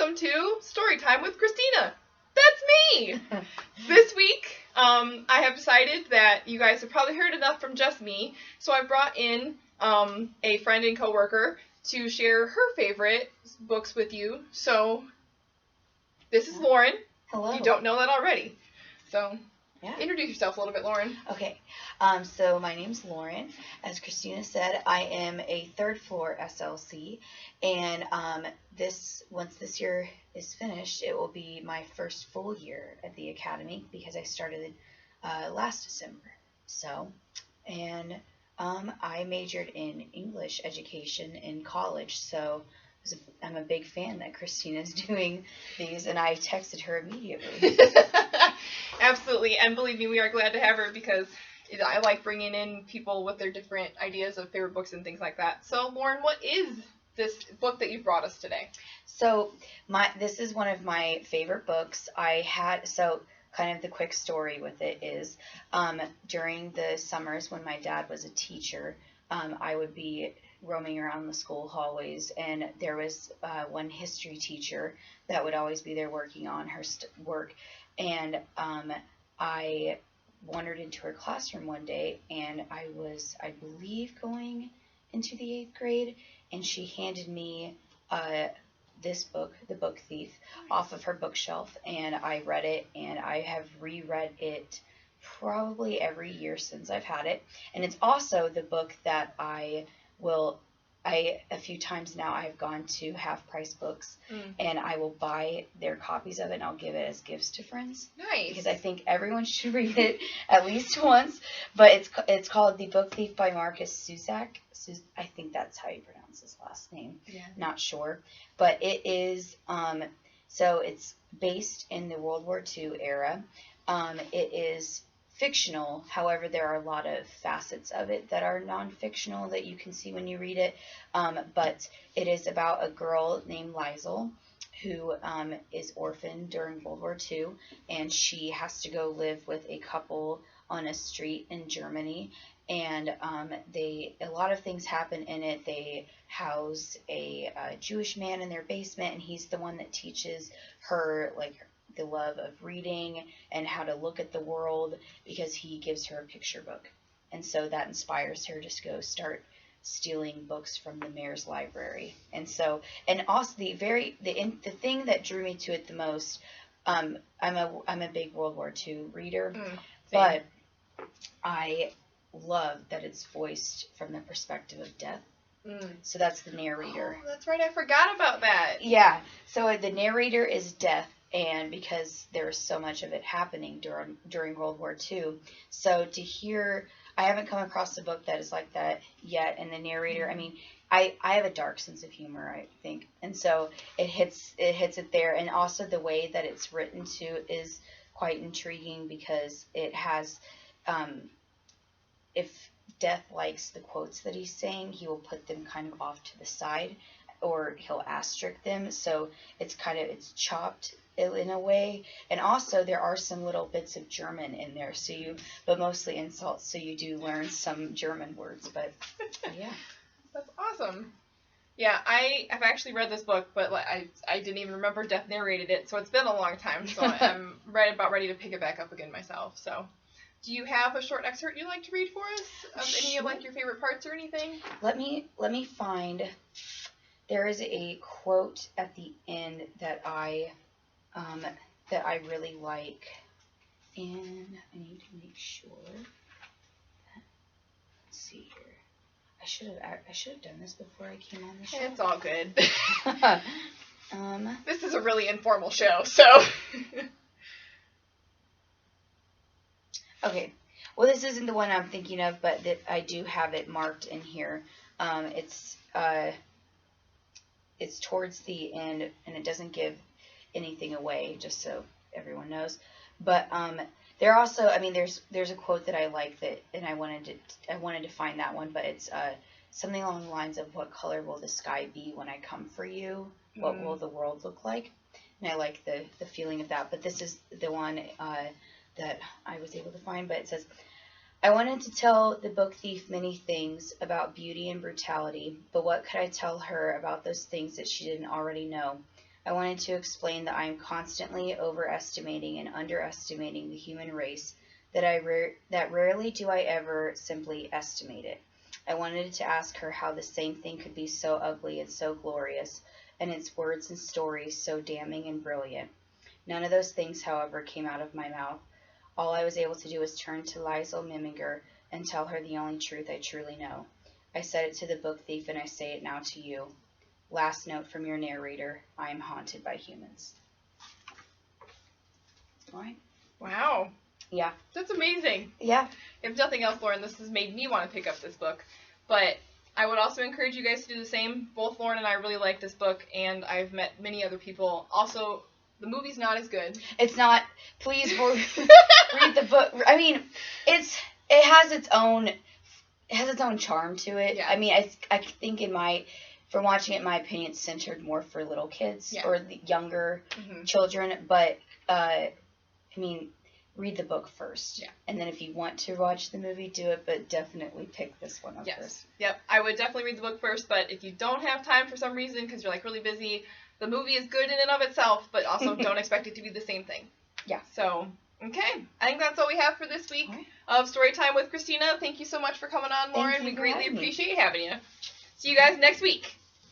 welcome to Storytime with Kristina. That's me! This week, I have decided that you guys have probably heard enough from just me, so I brought in a friend and coworker to share her favorite books with you. So, this is Lauren. Hello. You don't know that already. So, yeah. Introduce yourself a little bit, Lauren. Okay. So my name's Lauren. As Kristina said, I am a third floor SLC, and once this year is finished, it will be my first full year at the academy because I started last December. So, and I majored in English education in college. So I'm a big fan that Kristina's doing these, and I texted her immediately. Absolutely, and believe me, we are glad to have her because I like bringing in people with their different ideas of favorite books and things like that. So, Lauren, what is this book that you brought us today? So, this is one of my favorite books. Kind of the quick story with it is, during the summers when my dad was a teacher, I would be roaming around the school hallways, and there was one history teacher that would always be there working on her work, and I wandered into her classroom one day, and I was, I believe, going into the 8th grade, and she handed me this book, The Book Thief, off of her bookshelf, and I read it, and I have reread it probably every year since I've had it. And it's also the book that a few times now I've gone to Half Price Books, and I will buy their copies of it, and I'll give it as gifts to friends. Nice. Because I think everyone should read it at least once. But it's called The Book Thief by Markus Zusak. I think that's how you pronounce his last name. Yeah. Not sure. But it is, so it's based in the World War II era. It is fictional. However, there are a lot of facets of it that are non-fictional that you can see when you read it. But it is about a girl named Liesel who is orphaned during World War II, and she has to go live with a couple on a street in Germany. And a lot of things happen in it. They house a Jewish man in their basement, and he's the one that teaches her the love of reading and how to look at the world, because he gives her a picture book. And so that inspires her to go start stealing books from the mayor's library. And also the thing that drew me to it the most, I'm a big World War II reader, but I love that it's voiced from the perspective of death. So that's the narrator. Oh, that's right. I forgot about that. Yeah. So the narrator is death, and because there's so much of it happening during World War II. So to hear, I haven't come across a book that is like that yet. And the narrator, I mean, I have a dark sense of humor, I think, and so it hits it there. And also the way that it's written too is quite intriguing, because it has, if Death likes the quotes that he's saying, he will put them kind of off to the side, or he'll asterisk them. So it's chopped in a way. And also there are some little bits of German in there, but mostly insults. So you do learn some German words, but yeah. That's awesome. Yeah, I have actually read this book, but I didn't even remember Death narrated it. So it's been a long time. So I'm about ready to pick it back up again myself. So. Do you have a short excerpt you'd like to read for us of any of your favorite parts or anything? Let me find. There is a quote at the end that I really like, and I need to make sure. Let's see here. I should have done this before I came on the show. It's all good. Um, This is a really informal show, so. Okay, well, this isn't the one I'm thinking of, but I do have it marked in here. It's towards the end, and it doesn't give anything away, just so everyone knows. But there also, I mean, there's a quote that I like and I wanted to find that one, but it's something along the lines of, "What color will the sky be when I come for you? What will the world look like?" And I like the feeling of that. But this is the one that I was able to find, but it says, "I wanted to tell the book thief many things about beauty and brutality, but what could I tell her about those things that she didn't already know? I wanted to explain that I am constantly overestimating and underestimating the human race, that rarely do I ever simply estimate it. I wanted to ask her how the same thing could be so ugly and so glorious, and its words and stories so damning and brilliant. None of those things, however, came out of my mouth. All I was able to do was turn to Liesl Miminger and tell her the only truth I truly know. I said it to the book thief, and I say it now to you. Last note from your narrator, I am haunted by humans. All right. Wow. Yeah. That's amazing. Yeah. If nothing else, Lauren, this has made me want to pick up this book. But I would also encourage you guys to do the same. Both Lauren and I really like this book, and I've met many other people. Also, the movie's not as good. It's not. Please read the book. I mean, it has its own charm to it. Yeah. I mean, I think from watching it, in my opinion, it's centered more for little kids or the younger children. But I mean, read the book first. Yeah. And then if you want to watch the movie, do it. But definitely pick this one up first. Yep. I would definitely read the book first. But if you don't have time for some reason because you're like really busy, the movie is good in and of itself. But also don't expect it to be the same thing. Yeah. So. Okay, I think that's all we have for this week of Storytime with Kristina. Thank you so much for coming on, Lauren. We greatly appreciate having you. See you guys next week.